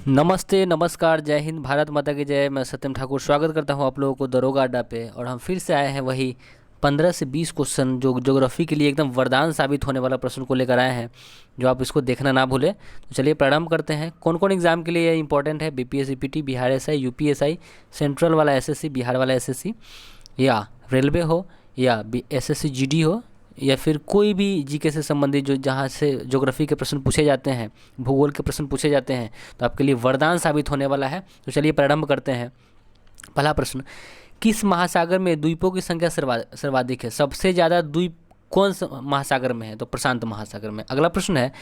नमस्ते, नमस्कार, जय हिंद, भारत माता की जय। मैं सत्यम ठाकुर स्वागत करता हूं आप लोगों को दरोगा अड्डा पे। और हम फिर से आए हैं वही 15 से 20 क्वेश्चन जो ज्योग्राफी के लिए एकदम वरदान साबित होने वाला प्रश्न को लेकर आए हैं, जो आप इसको देखना ना भूलें। तो चलिए प्रारंभ करते हैं। कौन कौन एग्जाम के लिए ये इंपॉर्टेंट है? BPSC, PT, Bihar SI, UPSI, central वाला एसएससी, बिहार वाला एसएससी, या रेलवे हो, या एसएससी जीडी हो, या फिर कोई भी जीके से संबंधित जो जहाँ से ज्योग्राफी के प्रश्न पूछे जाते हैं, भूगोल के प्रश्न पूछे जाते हैं, तो आपके लिए वरदान साबित होने वाला है। तो चलिए प्रारंभ करते हैं। पहला प्रश्न, किस महासागर में द्वीपों की संख्या सर्वाधिक है? सबसे ज़्यादा द्वीप कौन सा महासागर में है? तो प्रशांत महासागर में। अगला प्रश्न है,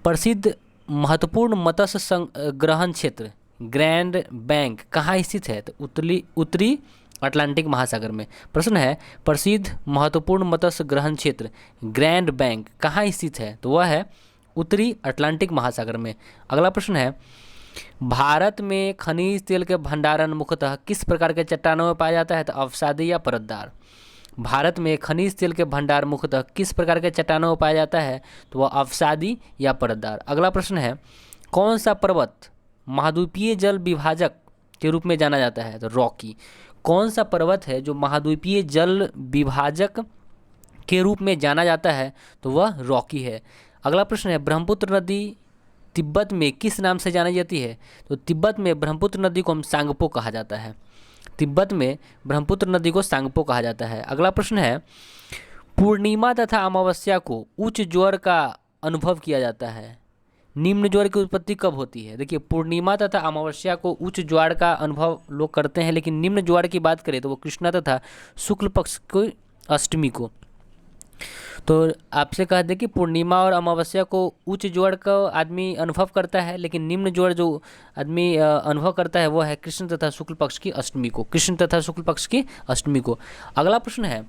प्रसिद्ध महत्वपूर्ण मत्स्य ग्रहण क्षेत्र ग्रैंड बैंक कहाँ स्थित है? तो उत्तरी अटलांटिक महासागर में। प्रश्न है, प्रसिद्ध महत्वपूर्ण मत्स्य ग्रहण क्षेत्र ग्रैंड बैंक कहाँ स्थित है? तो वह है उत्तरी अटलांटिक महासागर में। अगला प्रश्न है, भारत में खनिज तेल के भंडारण मुख्यतः किस प्रकार के चट्टानों में पाया जाता है? तो अवसादी या परतदार। भारत में खनिज तेल के भंडार मुख्यतः किस प्रकार के चट्टानों में पाया जाता है? तो वह अवसादी या परतदार। अगला प्रश्न है, कौन सा पर्वत महाद्वीपीय जल विभाजक के रूप में जाना जाता है? तो रॉकी। कौन सा पर्वत है जो महाद्वीपीय जल विभाजक के रूप में जाना जाता है? तो वह रॉकी है। अगला प्रश्न है, ब्रह्मपुत्र नदी तिब्बत में किस नाम से जानी जाती है? तो तिब्बत में ब्रह्मपुत्र नदी को हम सांगपो कहा जाता है। तिब्बत में ब्रह्मपुत्र नदी को सांगपो कहा जाता है। अगला प्रश्न है, पूर्णिमा तथा अमावस्या को उच्च ज्वर का अनुभव किया जाता है, निम्न ज्वार की उत्पत्ति कब होती है? देखिए, पूर्णिमा तथा अमावस्या को उच्च ज्वार का अनुभव लोग करते हैं, लेकिन निम्न ज्वार की बात करें तो वो कृष्णा तथा शुक्ल पक्ष की अष्टमी को। तो आपसे कह दें कि पूर्णिमा और अमावस्या को उच्च ज्वार का आदमी अनुभव करता है, लेकिन निम्न ज्वार जो आदमी अनुभव करता है वो है कृष्ण तथा शुक्ल पक्ष की अष्टमी को। कृष्ण तथा शुक्ल पक्ष की अष्टमी को। अगला प्रश्न है,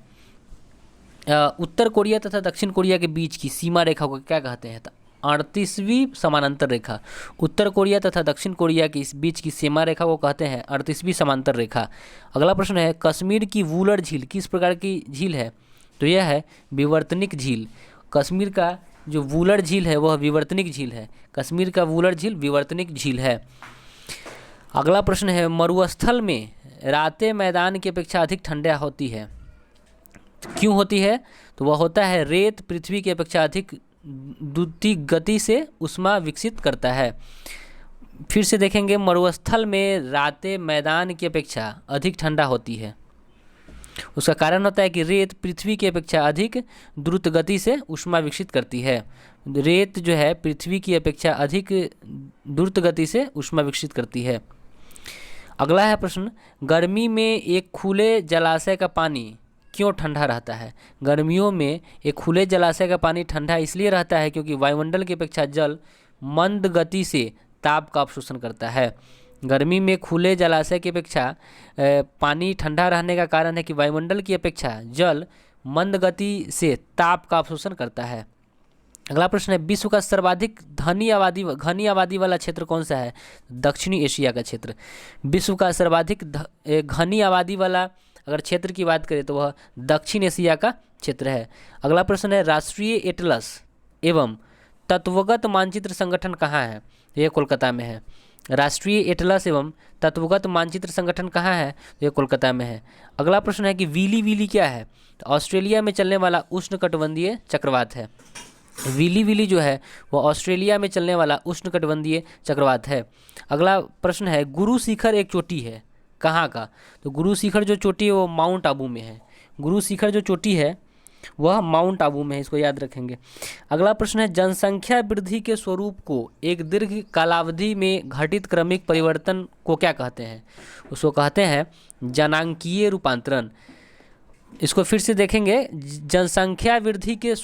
उत्तर कोरिया तथा दक्षिण कोरिया के बीच की सीमा रेखा को क्या कहते हैं? 38वीं समानांतर रेखा। उत्तर कोरिया तथा दक्षिण कोरिया के इस बीच की सीमा रेखा को कहते हैं 38वीं समांतर रेखा। अगला प्रश्न है, कश्मीर की वुलर झील किस प्रकार की झील है? तो यह है विवर्तनिक झील। कश्मीर का जो वुलर झील है वह विवर्तनिक झील है। कश्मीर का वुलर झील विवर्तनिक झील है। अगला प्रश्न है, मरुस्थल में रातें मैदान की अपेक्षा अधिक ठंडा होती है, क्यों होती है? तो वह होता है रेत पृथ्वी की अपेक्षा अधिक द्रुत गति से ऊष्मा विकसित करता है। फिर से देखेंगे, मरुस्थल में रातें मैदान की अपेक्षा अधिक ठंडा होती है। उसका कारण होता है कि रेत पृथ्वी की अपेक्षा अधिक द्रुत गति से ऊष्मा विकसित करती है। रेत जो है पृथ्वी की अपेक्षा अधिक द्रुत गति से ऊष्मा विकसित करती है। अगला है प्रश्न, गर्मी में एक खुले जलाशय का पानी क्यों ठंडा रहता है? गर्मियों में एक खुले जलाशय का पानी ठंडा इसलिए रहता है क्योंकि वायुमंडल की अपेक्षा जल मंद गति से ताप का अवशोषण करता है। गर्मी में खुले जलाशय की अपेक्षा पानी ठंडा रहने का कारण है कि वायुमंडल की अपेक्षा जल मंद गति से ताप का अवशोषण करता है। अगला प्रश्न है, विश्व का सर्वाधिक घनी आबादी वाला क्षेत्र कौन सा है? दक्षिणी एशिया का क्षेत्र। विश्व का सर्वाधिक घनी आबादी वाला अगर क्षेत्र की बात करें तो वह दक्षिण एशिया का क्षेत्र है। अगला प्रश्न है, राष्ट्रीय एटलस एवं तत्वगत मानचित्र संगठन कहाँ है? यह कोलकाता में है। राष्ट्रीय एटलस एवं तत्वगत मानचित्र संगठन कहाँ है? यह कोलकाता में है। अगला प्रश्न है कि विली विली क्या है? तो ऑस्ट्रेलिया में चलने वाला उष्णकटिबंधीय चक्रवात है। विली विली जो है वह ऑस्ट्रेलिया में चलने वाला उष्णकटिबंधीय चक्रवात है। अगला प्रश्न है, गुरु शिखर एक चोटी है, कहाँ का? तो गुरु शिखर जो चोटी है वो माउंट आबू में है। गुरु शिखर जो चोटी है वह माउंट आबू में है, इसको याद रखेंगे। अगला प्रश्न है, जनसंख्या वृद्धि के स्वरूप को एक दीर्घ कालावधि में घटित क्रमिक परिवर्तन को क्या कहते हैं? उसको कहते हैं जनांकीय रूपांतरण। इसको फिर से देखेंगे, जनसंख्या वृद्धि के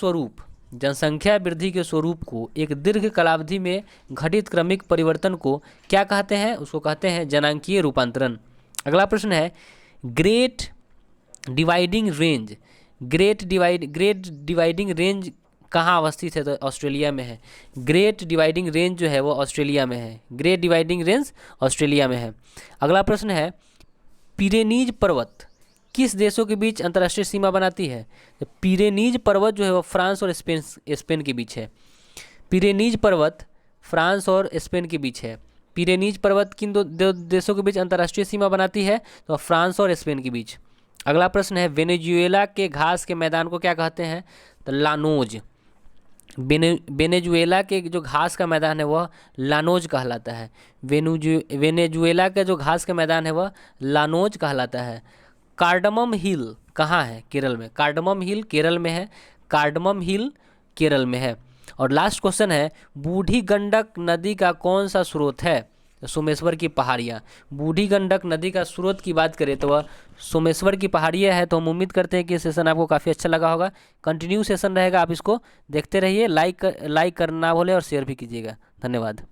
स्वरूप को एक दीर्घ कालावधि में घटित क्रमिक परिवर्तन को क्या कहते हैं? उसको कहते हैं जनांकीय रूपांतरण। अगला प्रश्न है, ग्रेट डिवाइडिंग रेंज कहाँ अवस्थित है? तो ऑस्ट्रेलिया में है। ग्रेट डिवाइडिंग रेंज जो है वो ऑस्ट्रेलिया में है। ग्रेट डिवाइडिंग रेंज ऑस्ट्रेलिया में है। अगला प्रश्न है, पिरेनीज पर्वत किस देशों के बीच अंतर्राष्ट्रीय सीमा बनाती है? तो पिरेनीज पर्वत जो है वो फ्रांस और स्पेन के बीच है। पिरेनीज पर्वत फ्रांस और स्पेन के बीच है। पिरेनीज पर्वत किन दो देशों के बीच अंतर्राष्ट्रीय सीमा बनाती है? तो फ्रांस और स्पेन के बीच। अगला प्रश्न है, वेनेजुएला के घास के मैदान को क्या कहते हैं? तो लानोज। वेनेजुएला के जो घास का मैदान है वह लानोज कहलाता है। वेनेजुएला का जो घास का मैदान है वह लानोज कहलाता है। कार्डमम हिल कहाँ है? केरल में। कार्डमम हिल केरल में है। कार्डमम हिल केरल में है। और लास्ट क्वेश्चन है, बूढ़ी गंडक नदी का कौन सा स्रोत है? सोमेश्वर की पहाड़ियाँ। बूढ़ी गंडक नदी का स्रोत की बात करें तो वह सोमेश्वर की पहाड़ियाँ है। तो हम उम्मीद करते हैं कि ये सेशन आपको काफ़ी अच्छा लगा होगा। कंटिन्यू सेशन रहेगा, आप इसको देखते रहिए। लाइक करना ना भूलें और शेयर भी कीजिएगा। धन्यवाद।